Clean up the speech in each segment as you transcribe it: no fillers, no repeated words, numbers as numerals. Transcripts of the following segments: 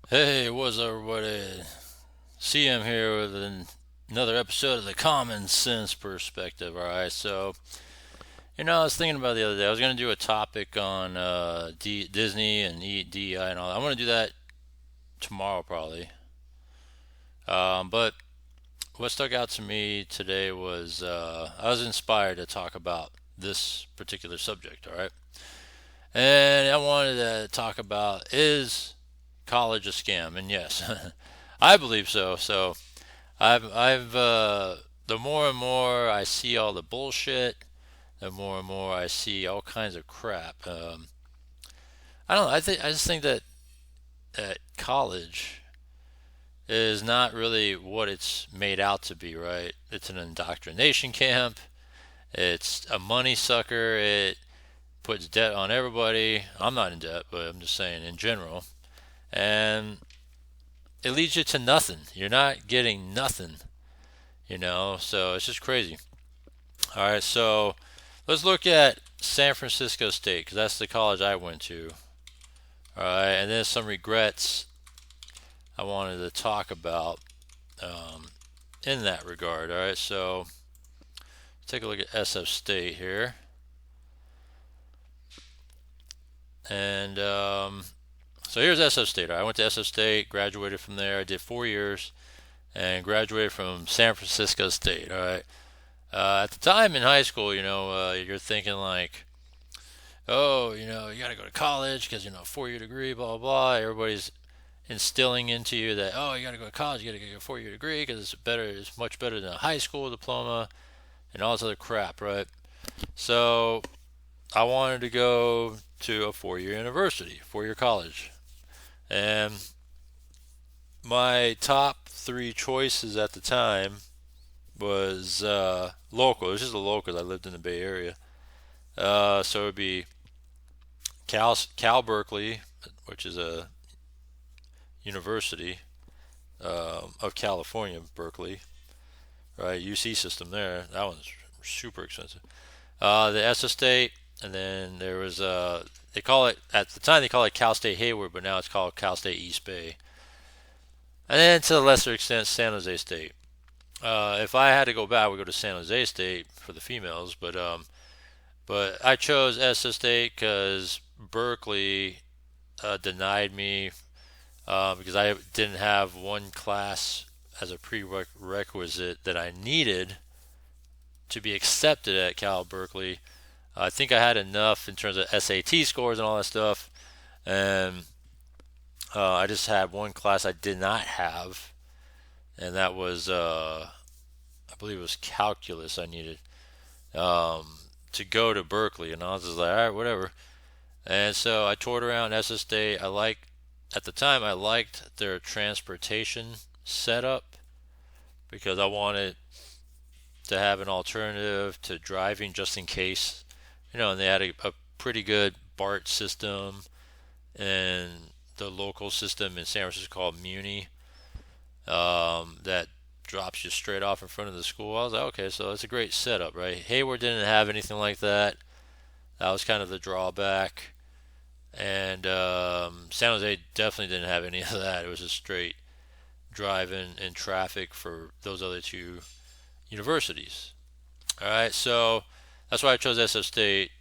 Hey, what's up, everybody? CM here with another episode of the Common Sense Perspective. All right, I was thinking about the other day. I was going to do a topic on Disney and DEI and all that. I'm going to do that tomorrow, probably. But what stuck out to me today was I was inspired to talk about this particular subject. All right, and I wanted to talk about is college a scam? And yes, I believe so. I've the more and more I see all the bullshit, the more and more I see all kinds of crap. I don't know. I just think that college is not really what it's made out to be. Right? It's an indoctrination camp. It's a money sucker. It puts debt on everybody. I'm not in debt, but I'm just saying in general. And it leads you to nothing. You're not getting nothing. So it's just crazy. All right, so let's look at San Francisco State because that's the college I went to. All right, and then some regrets I wanted to talk about um, in that regard. All right, so take a look at SF State here, and so here's SF State. All right, I went to SF State, graduated from there. I did 4 years and graduated from San Francisco State. All right. At the time in high school, you're thinking like, oh, you got to go to college because 4 year degree, blah blah blah. Everybody's instilling into you that oh, you got to go to college, you got to get a 4 year degree because it's much better than a high school diploma and all this other crap, right? So I wanted to go to a 4 year university, 4 year college, and my top three choices at the time was local. It was just a local. I lived in the Bay Area, so it would be Cal Berkeley, which is a university of California, Berkeley, right? UC system there. That one's super expensive. The ESSA State, and then there was they call it at the time they call it Cal State Hayward, but now it's called Cal State East Bay. And then to a lesser extent, San Jose State. If I had to go back, I would go to San Jose State for the females, but I chose ESSA State because Berkeley denied me because I didn't have one class as a prerequisite that I needed to be accepted at Cal Berkeley. I think I had enough in terms of SAT scores and all that stuff, and I just had one class I did not have, and that was I believe it was calculus I needed to go to Berkeley, and I was just like, all right, whatever. And so I toured around SS State. At the time, I liked their transportation setup because I wanted to have an alternative to driving just in case, and they had a pretty good BART system and the local system in San Francisco called Muni that drops you straight off in front of the school. I was like, okay, so it's a great setup, right? Hayward didn't have anything like that. That was kind of the drawback. And San Jose definitely didn't have any of that. It was just straight driving in traffic for those other two universities. All right, so that's why I chose SF State.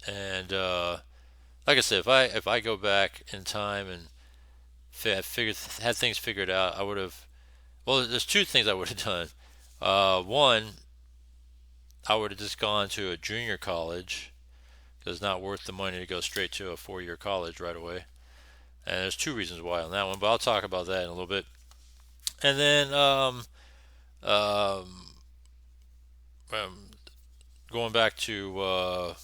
And like I said, if I go back in time and had things figured out, I would have. Well, there's two things I would have done. One, I would have just gone to a junior college because it's not worth the money to go straight to a 4 year college right away. And there's two reasons why on that one, but I'll talk about that in a little bit. And then um, um, going back to,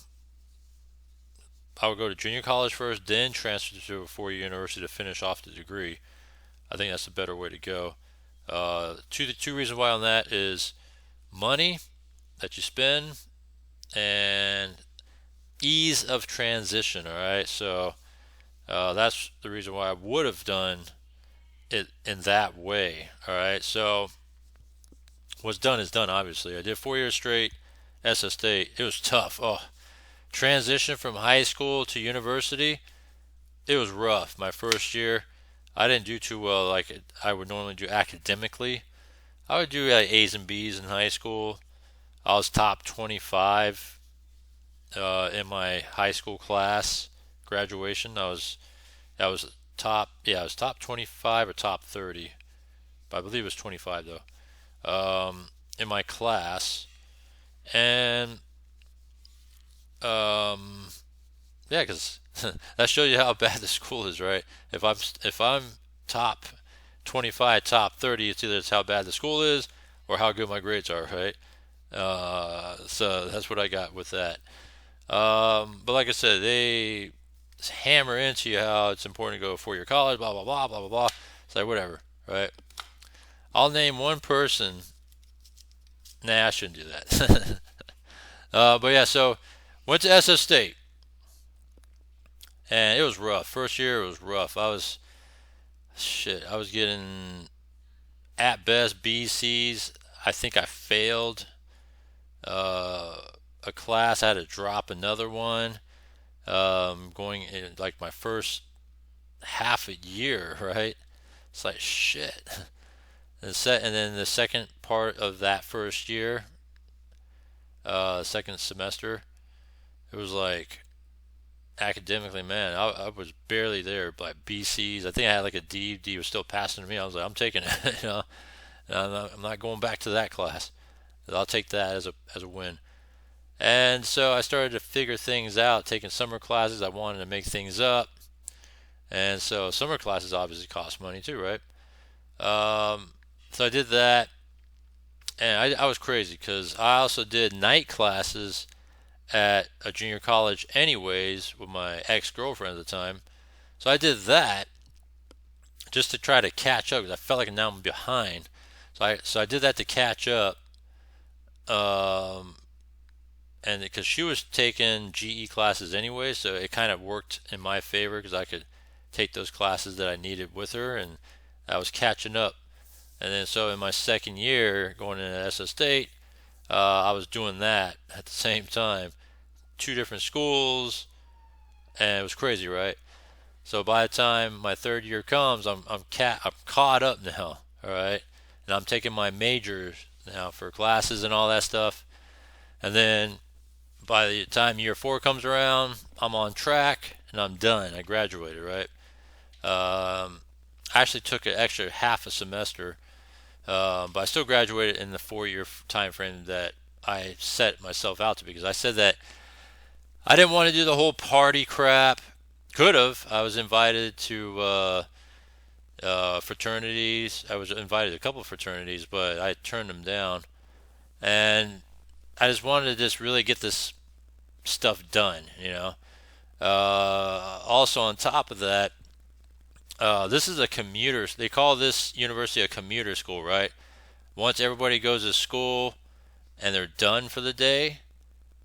I would go to junior college first, then transfer to a 4 year university to finish off the degree. I think that's a better way to go. The two reasons why on that is money that you spend and ease of transition. All right, so that's the reason why I would have done it in that way. All right, so what's done is done. Obviously, I did 4 years straight. SS State. It was tough. Oh, transition from high school to university. It was rough. My first year, I didn't do too well like I would normally do academically. I would do like A's and B's in high school. I was top 25 in my high school class graduation. I was top, yeah, I was top 25 or top 30. But I believe it was 25 though. In my class, and um, yeah, because that shows you how bad the school is, right? If I'm top 25, top 30, it's how bad the school is or how good my grades are, right? So that's what I got with that. But like I said, they hammer into you how it's important to go 4 year college, blah blah blah blah blah blah. It's like whatever, right? I'll name one person. Nah, I shouldn't do that. But yeah, so went to SS State, and it was rough. First year it was rough. I was shit. I was getting at best B C's. I think I failed uh, a class. I had to drop another one. Going in like my first half a year, right? It's like shit. And then the second part of that first year, second semester, it was like academically, man, I was barely there. Like BCs, I think I had like a D. D was still passing to me. I was like, I'm taking it, you know. And I'm not going back to that class. I'll take that as a win. And so I started to figure things out, taking summer classes. I wanted to make things up, and so summer classes obviously cost money too, right? So I did that, and I was crazy because I also did night classes at a junior college, anyways, with my ex girlfriend at the time. So I did that just to try to catch up because I felt like now I'm behind. So I did that to catch up, um, and because she was taking GE classes anyway, so it kind of worked in my favor because I could take those classes that I needed with her, and I was catching up. And then so in my second year going into SS State, I was doing that at the same time, two different schools, and it was crazy, right? So by the time my third year comes, I'm caught up now, all right, and I'm taking my majors now for classes and all that stuff, and then by the time year four comes around, I'm on track and I'm done. I graduated, right? I actually took an extra half a semester, but I still graduated in the 4 year time frame that I set myself out to because I said that I didn't want to do the whole party crap. Could have. I was invited to fraternities. I was invited to a couple of fraternities, but I turned them down. And I just wanted to just really get this stuff done, you know. Also, on top of that, this is a commuter. They call this university a commuter school, right? Once everybody goes to school and they're done for the day,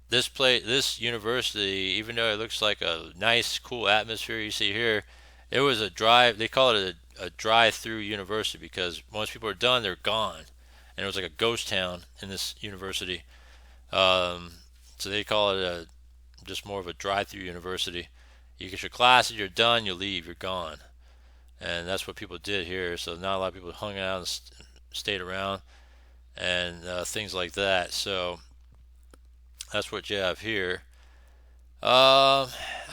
this university, even though it looks like a nice, cool atmosphere you see here, it was a drive. They call it a drive-through university because once people are done, they're gone, and it was like a ghost town in this university. Um, so they call it just more of a drive-through university. You get your classes, you're done, you leave, you're gone, and that's what people did here. So not a lot of people hung out and stayed around and things like that. So that's what you have here. I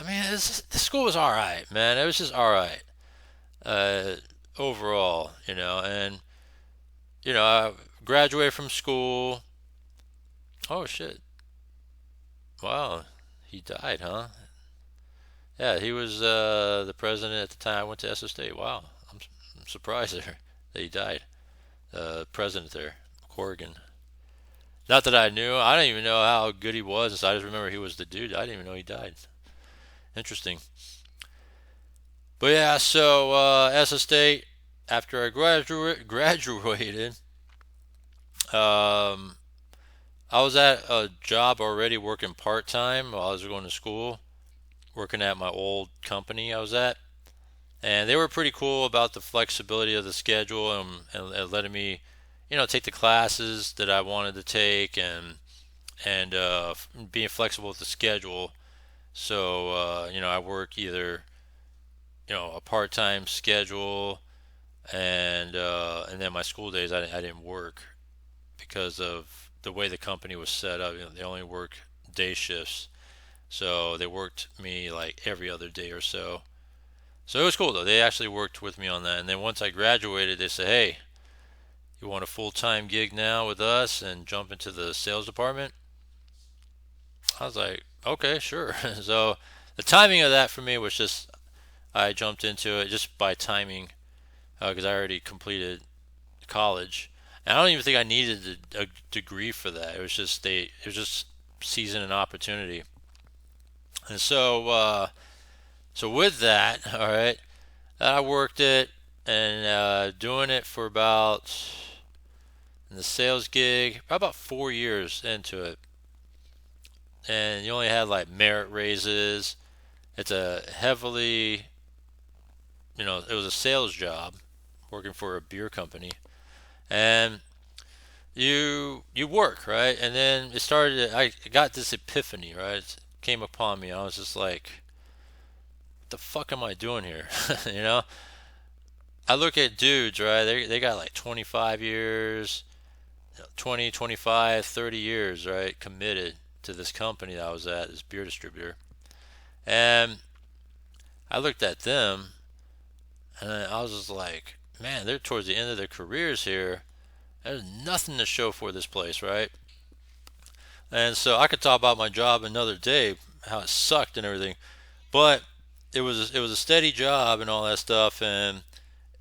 mean, the school was all right, man. It was just all right uh, overall, you know. And I graduated from school. Oh shit! Wow, he died, huh? Yeah, he was the president at the time I went to SS State. Wow, I'm surprised there that he died. President there, Corrigan. Not that I knew. I don't even know how good he was. So I just remember he was the dude. I didn't even know he died. Interesting. But yeah, so SS State. After I graduated, um, I was at a job already working part time while I was going to school, working at my old company I was at, and they were pretty cool about the flexibility of the schedule and letting me, take the classes that I wanted to take and being flexible with the schedule. So I work either a part-time schedule, and then my school days I didn't work because of the way the company was set up. They only work day shifts, so they worked me like every other day or so. So it was cool though. They actually worked with me on that. And then once I graduated, they said, "Hey, you want a full-time gig now with us and jump into the sales department?" I was like, "Okay, sure." So the timing of that for me was just I jumped into it just by timing because I already completed college. And I don't even think I needed a degree for that. It was just season and opportunity. And so with that, all right, I worked it and doing it for about in the sales gig about 4 years into it, and you only had like merit raises. It's a heavily, it was a sales job working for a beer company, and you work right, and then it started. I got this epiphany, right? It came upon me. I was just like, "What the fuck am I doing here?" you know. I look at dudes, right? They got like 25 years, 20, 25, 30 years, right? Committed to this company that I was at, this beer distributor. And I looked at them and I was just like, man, they're towards the end of their careers here. There's nothing to show for this place, right? And so I could talk about my job another day, how it sucked and everything. But it was a steady job and all that stuff, and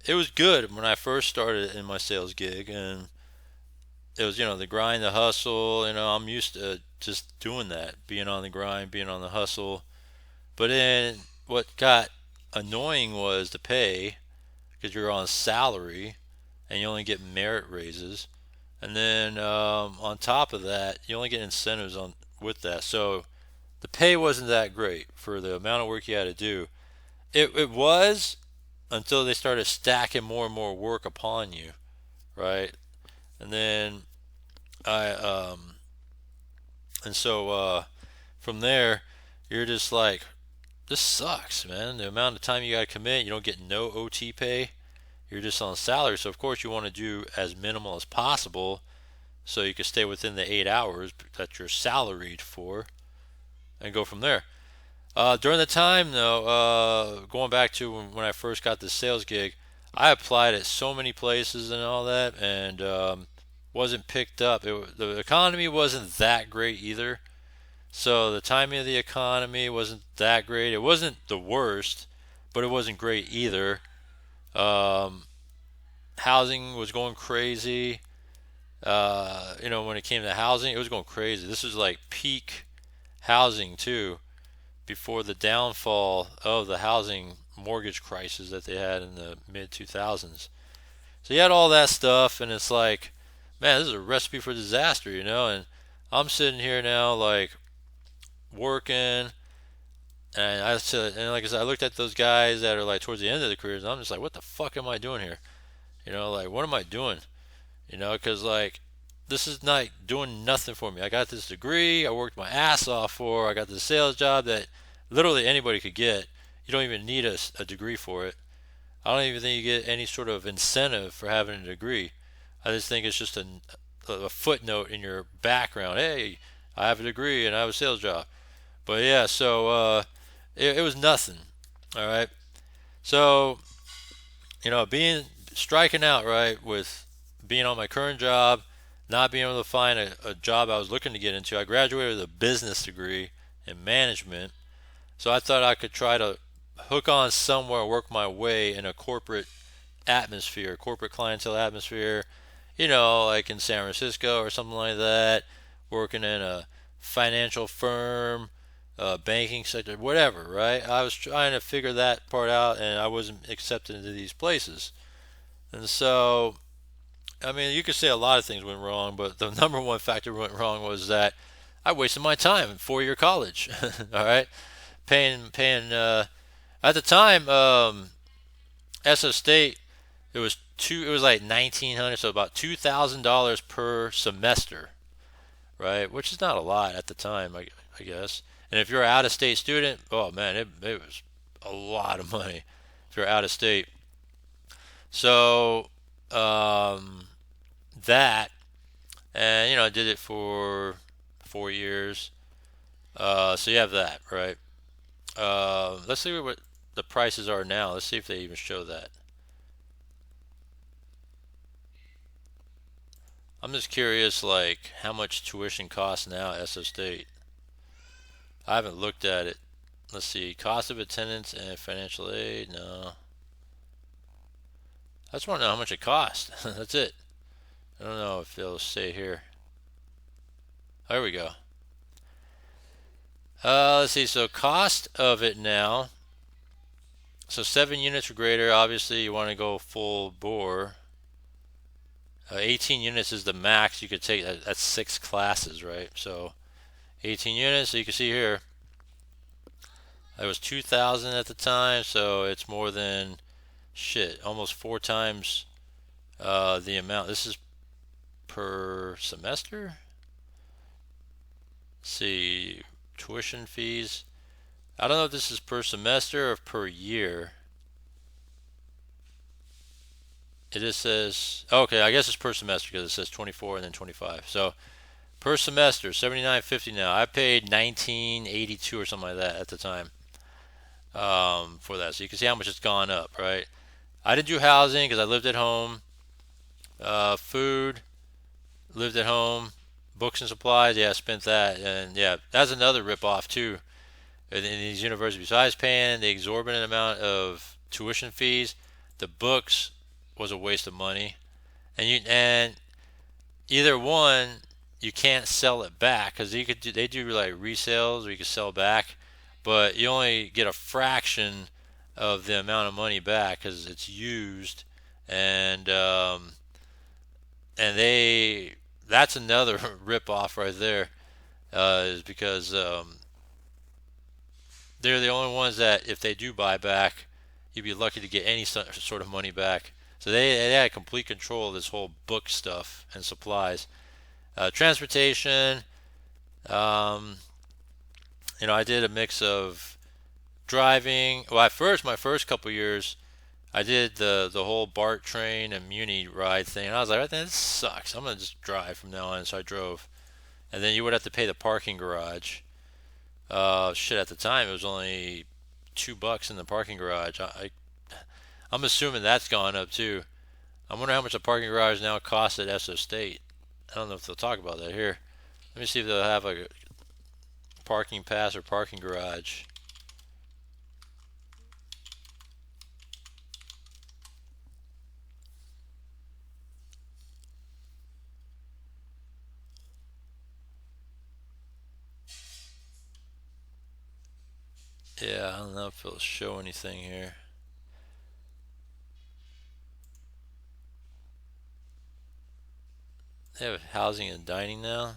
it was good when I first started in my sales gig, and it was the grind, the hustle. I'm used to just doing that, being on the grind, being on the hustle. But then what got annoying was the pay, because you're on salary and you only get merit raises, and then on top of that, you only get incentives on with that. So the pay wasn't that great for the amount of work you had to do. It was until they started stacking more and more work upon you, right? And then I and so from there, you're just like, this sucks, man. The amount of time you got to commit, you don't get no OT pay. You're just on salary, so of course you want to do as minimal as possible, so you can stay within the 8 hours that you're salaried for, and go from there. During the time, though, going back to when I first got this sales gig, I applied at so many places and all that, and wasn't picked up. The economy wasn't that great either. So the timing of the economy wasn't that great. It wasn't the worst, but it wasn't great either. Um, Housing was going crazy. When it came to housing, it was going crazy. This was like peak housing too, before the downfall of the housing mortgage crisis that they had in the mid 2000s. So you had all that stuff, and it's like, man, this is a recipe for disaster. And I'm sitting here now, like working, and I said, and like I said, I looked at those guys that are like towards the end of their careers, and I'm just like, what the fuck am I doing here? Like what am I doing? Because like this is not doing nothing for me. I got this degree, I worked my ass off for, I got this sales job that literally anybody could get. You don't even need a degree for it. I don't even think you get any sort of incentive for having a degree. I just think it's just a footnote in your background. Hey, I have a degree and I have a sales job. But yeah, so it was nothing. All right. So being striking out right with being on my current job, not being able to find a job I was looking to get into. I graduated with a business degree in management, so I thought I could try to hook on somewhere, work my way in a corporate atmosphere, corporate clientele atmosphere, like in San Francisco or something like that, working in a financial firm, banking sector, whatever, right? I was trying to figure that part out, and I wasn't accepted into these places. And so, I mean, you could say a lot of things went wrong, but the number one factor went wrong was that I wasted my time in 4 year college. All right, paying. At the time, SF State, it was like 1,900, so about $2,000 per semester, right? Which is not a lot at the time, I guess. And if you're an out of state student, oh man, it was a lot of money. if you're out of state. So um, that, and I did it for 4 years. So you have that, right? Let's see what the prices are now. Let's see if they even show that. I'm just curious, like how much tuition costs now at SO State. I haven't looked at it. Let's see, cost of attendance and financial aid. No, I just want to know how much it costs. That's it. I don't know if they'll say here. There we go. Let's see. So cost of it now. So 7 units or greater. Obviously, you want to go full bore. 18 units is the max you could take. That's 6 classes, right? So 18 units. So you can see here, it was 2,000 at the time. So it's more than shit, almost 4 times the amount. This is per semester. Let's see, tuition fees. I don't know if this is per semester or per year. It just says, okay, I guess it's per semester because it says 24 and then 25. So per semester, 79.50 now. I paid 19.82 or something like that at the time for that. So you can see how much it's gone up, right? I didn't do housing because I lived at home. Food, lived at home. Books and supplies, yeah, I spent that. And yeah, that's another rip off too. In these universities, besides paying the exorbitant amount of tuition fees, the books was a waste of money. And either one, you can't sell it back because they do like resales or you can sell back, but you only get a fraction of the amount of money back because it's used, and that's another rip off right there, is because they're the only ones that if they do buy back, you'd be lucky to get any sort of money back. So they had complete control of this whole book stuff and supplies. Transportation, um, I did a mix of driving. Well, at first, my first couple years, I did the whole BART train and Muni ride thing. And I was like, this sucks. I'm gonna just drive from now on. So I drove, and then you would have to pay the parking garage. Shit, at the time it was only $2 in the parking garage. I'm assuming that's gone up too. I wonder how much a parking garage now costs at SO State. I don't know if they'll talk about that here. Let me see if they'll have a parking pass or parking garage. Yeah, I don't know if it'll show anything here. They have housing and dining now.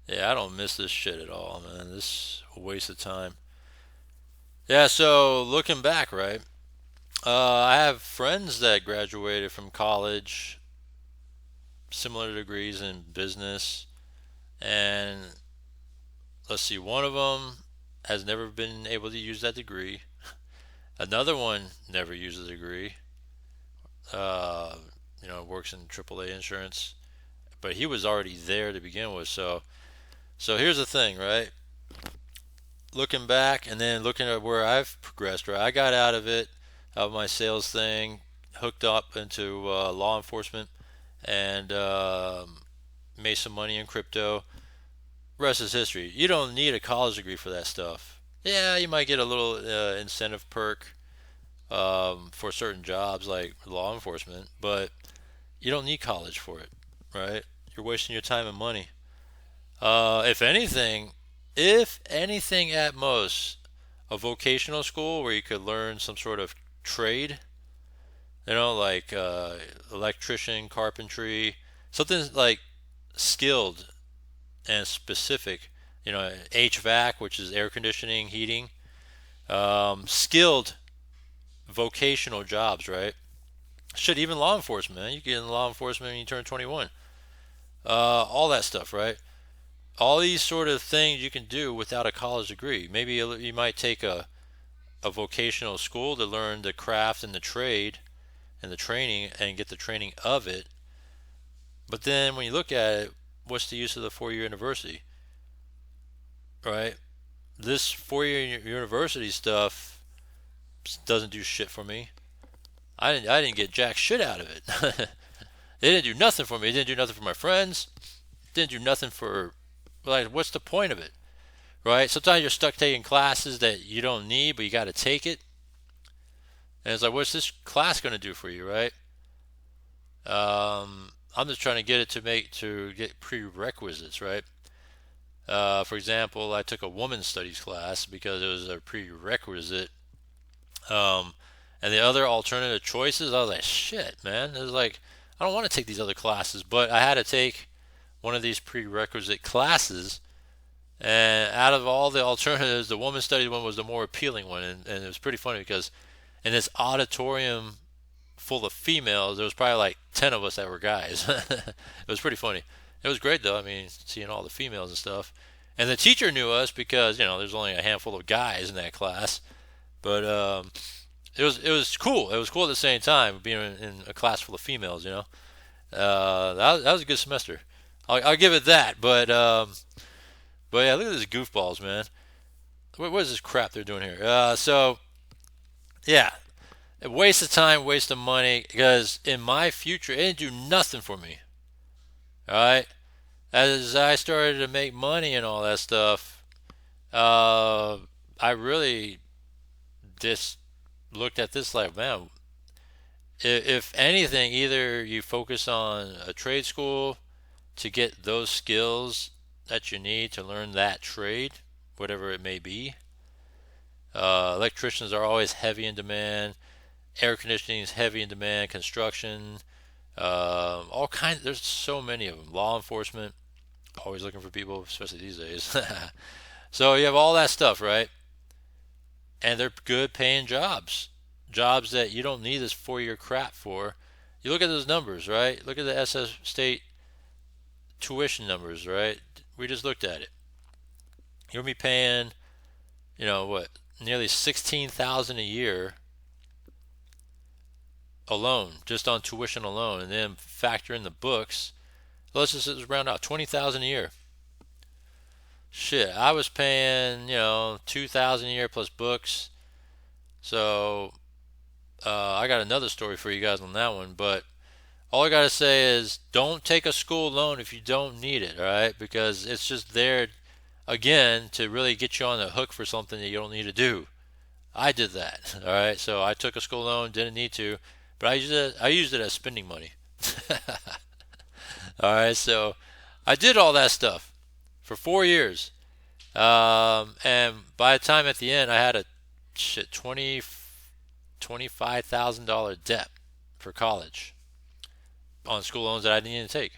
Yeah, I don't miss this shit at all, man. This is a waste of time. Yeah, so looking back, right? I have friends that graduated from college, similar degrees in business, and let's see, one of them has never been able to use that degree. Another one never used the degree. Uh, works in AAA insurance, but he was already there to begin with. So here's the thing, right? Looking back and then looking at where I've progressed, right? I got out of my sales thing, hooked up into law enforcement, and made some money in crypto. Rest is history. You don't need a college degree for that stuff. Yeah, you might get a little incentive perk for certain jobs like law enforcement, but you don't need college for it, right? You're wasting your time and money. If anything, at most, a vocational school where you could learn some sort of trade, like electrician, carpentry, something like skilled and specific. HVAC, which is air conditioning, heating, skilled vocational jobs, right? Shit, even law enforcement, man. You get in law enforcement when you turn 21. All that stuff, right? all these sort of things you can do without a college degree. Maybe you might take a vocational school to learn the craft and the trade and the training and get the training of it. But then when you look at it, what's the use of the 4 year university, right? This 4 year university stuff doesn't do shit for me. I didn't get jack shit out of it. It didn't do nothing for me. It didn't do nothing for my friends. It didn't do nothing for, like, what's the point of it, right? Sometimes you're stuck taking classes that you don't need, but you got to take it. And it's like, what's this class going to do for you, right? I'm just trying to get it to get prerequisites, right? For example, I took a women's studies class because it was a prerequisite. Um, and the other alternative choices, I was like, shit, man. It was like, I don't want to take these other classes, but I had to take one of these prerequisite classes. And out of all the alternatives, the women's studies one was the more appealing one. And it was pretty funny because in this auditorium full of females, there was probably like 10 of us that were guys. It was pretty funny. It was great though. I mean, seeing all the females and stuff. And the teacher knew us because, there's only a handful of guys in that class. But it was cool. It was cool at the same time being in a class full of females. That was a good semester. I'll give it that. But yeah, look at these goofballs, man. What is this crap they're doing here? So yeah, a waste of time, waste of money. Because in my future, it didn't do nothing for me. All right, as I started to make money and all that stuff, I really just looked at this like, man, if anything, either you focus on a trade school to get those skills that you need to learn that trade, whatever it may be. Electricians are always heavy in demand. Air conditioning is heavy in demand. Construction, all kinds. There's so many of them. Law enforcement, always looking for people, especially these days. So you have all that stuff, right? And they're good paying jobs that you don't need this 4 year crap for. You look at those numbers, right? Look at the SS state tuition numbers, right? We just looked at it. You'll be paying, what, nearly 16,000 a year alone, just on tuition alone, and then factor in the books. Let's just round out 20,000 a year. Shit, I was paying 2,000 a year plus books. So I got another story for you guys on that one, but all I gotta say is don't take a school loan if you don't need it, all right? Because it's just there again to really get you on the hook for something that you don't need to do. I did that, all right? So I took a school loan, didn't need to, but I used it as spending money. All right, so I did all that stuff for 4 years, and by the time at the end, I had a shit $25,000 debt for college on school loans that I didn't even take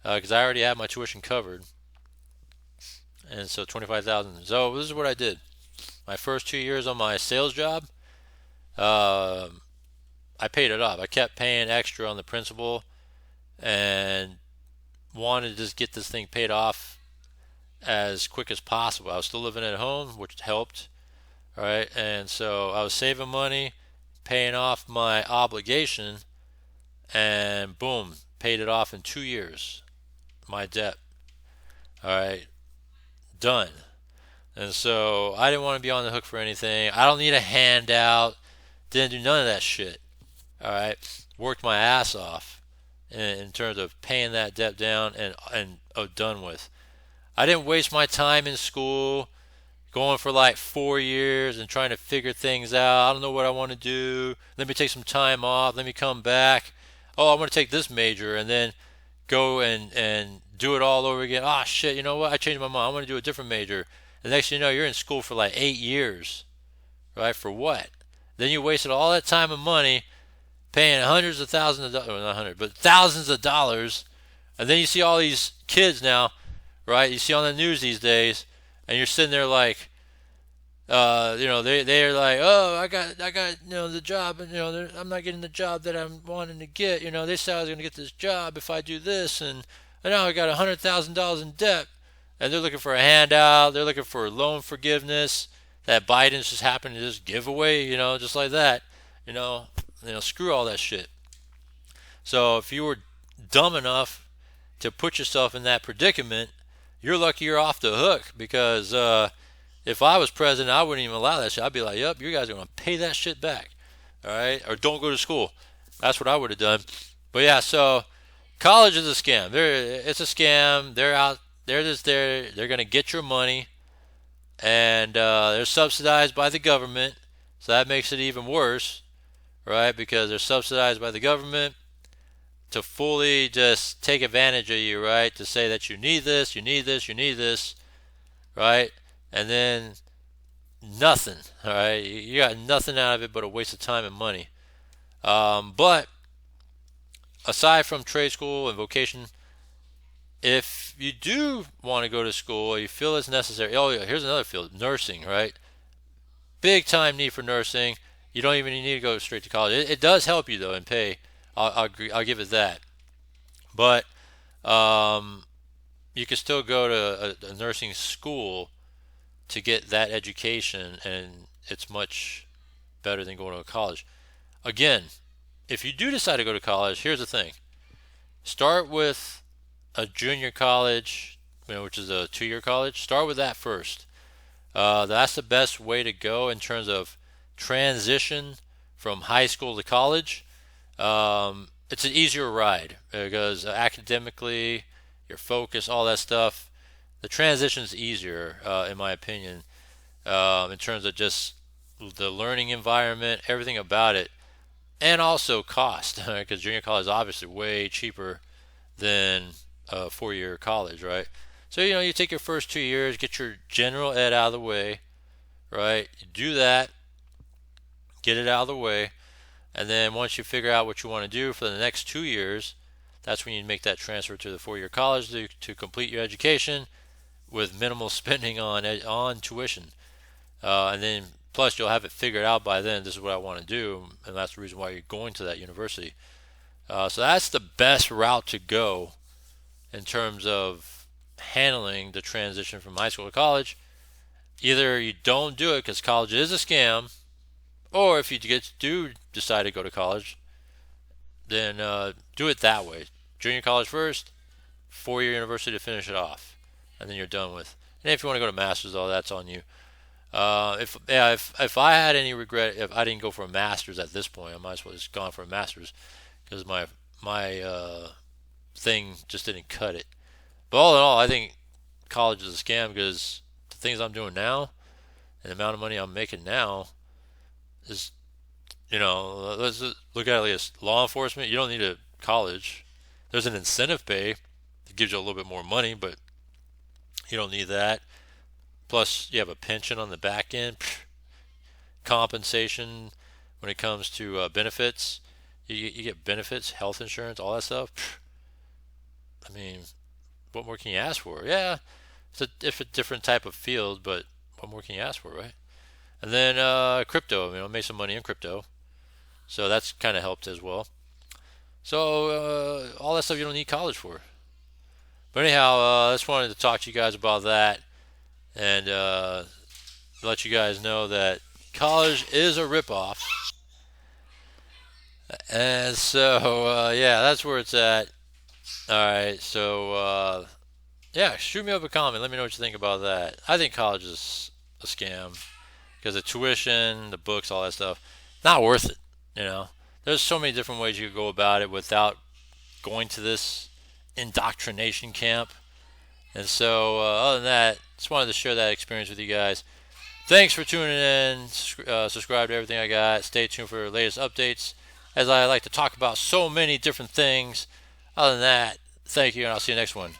because I already had my tuition covered, and so 25,000. So this is what I did. My first 2 years on my sales job, uh, I paid it off. I kept paying extra on the principal and wanted to just get this thing paid off as quick as possible. I was still living at home, which helped. All right, and so I was saving money, paying off my obligation, and boom, paid it off in 2 years. My debt. All right, done. And so I didn't want to be on the hook for anything. I don't need a handout. Didn't do none of that shit. All right, worked my ass off in terms of paying that debt down and done with. I didn't waste my time in school going for like 4 years and trying to figure things out. I don't know what I want to do. Let me take some time off. Let me come back. Oh, I want to take this major and then go and do it all over again. Ah, shit, you know what? I changed my mind. I want to do a different major. And next thing you know, you're in school for like 8 years, right? For what? Then you wasted all that time and money paying hundreds of thousands of dollars, well, not hundreds, but thousands of dollars. And then you see all these kids now, right? You see on the news these days, and you're sitting there like, they're like, oh, I got, the job, and I'm not getting the job that I'm wanting to get. They said I was going to get this job if I do this, and now I got $100,000 in debt. and they're looking for a handout. They're looking for loan forgiveness that Biden's just happened to just give away, just like that. You know, screw all that shit. So if you were dumb enough to put yourself in that predicament, you're lucky you're off the hook because if I was president, I wouldn't even allow that shit. I'd be like, yep, you guys are going to pay that shit back. All right? Or don't go to school. That's what I would have done. But yeah, so college is a scam. It's a scam. They're out. They're just there. They're going to get your money. And they're subsidized by the government. So that makes it even worse, right? Because they're subsidized by the government to fully just take advantage of you, right? To say that you need this, you need this, you need this, right? And then nothing, all right? You got nothing out of it but a waste of time and money. But aside from trade school and vocation, if you do want to go to school or you feel it's necessary, oh yeah, here's another field, nursing, right? Big time need for nursing. You don't even need to go straight to college. It does help you though in pay. I'll agree. I'll give it that. But um, you can still go to a nursing school to get that education, and it's much better than going to a college. Again, if you do decide to go to college, here's the thing: start with a junior college, which is a 2 year college. Start with that first. That's the best way to go in terms of transition from high school to college. It's an easier ride because academically, your focus, all that stuff, the transition is easier, in my opinion, in terms of just the learning environment, everything about it, and also cost, because junior college is obviously way cheaper than a 4 year college, right? So, you take your first 2 years, get your general ed out of the way, right? You do that, get it out of the way, and then once you figure out what you want to do for the next 2 years, that's when you make that transfer to the 4 year college to complete your education with minimal spending on tuition. And then plus you'll have it figured out by then. This is what I want to do, and that's the reason why you're going to that university. So that's the best route to go in terms of handling the transition from high school to college. Either you don't do it because college is a scam, or if you do decide to go to college, then do it that way. Junior college first, 4 year university to finish it off, and then you're done with. And if you want to go to masters, all that's on you. If I had any regret, if I didn't go for a master's at this point, I might as well just gone for a master's because my thing just didn't cut it. But all in all, I think college is a scam because the things I'm doing now and the amount of money I'm making now is, let's look at it as law enforcement. You don't need a college. There's an incentive pay that gives you a little bit more money, but you don't need that. Plus, you have a pension on the back end, compensation when it comes to benefits. You get benefits, health insurance, all that stuff. I mean, what more can you ask for? Yeah, it's a different type of field, but what more can you ask for, right? And then crypto, made some money in crypto, so that's kind of helped as well. So all that stuff you don't need college for. But anyhow, I just wanted to talk to you guys about that and let you guys know that college is a ripoff. And so yeah, that's where it's at. All right, so yeah, shoot me up a comment. Let me know what you think about that. I think college is a scam because the tuition, the books, all that stuff, not worth it. There's so many different ways you could go about it without going to this indoctrination camp. And so, other than that, just wanted to share that experience with you guys. Thanks for tuning in. Subscribe to everything I got. Stay tuned for the latest updates, as I like to talk about so many different things. Other than that, thank you, and I'll see you next one.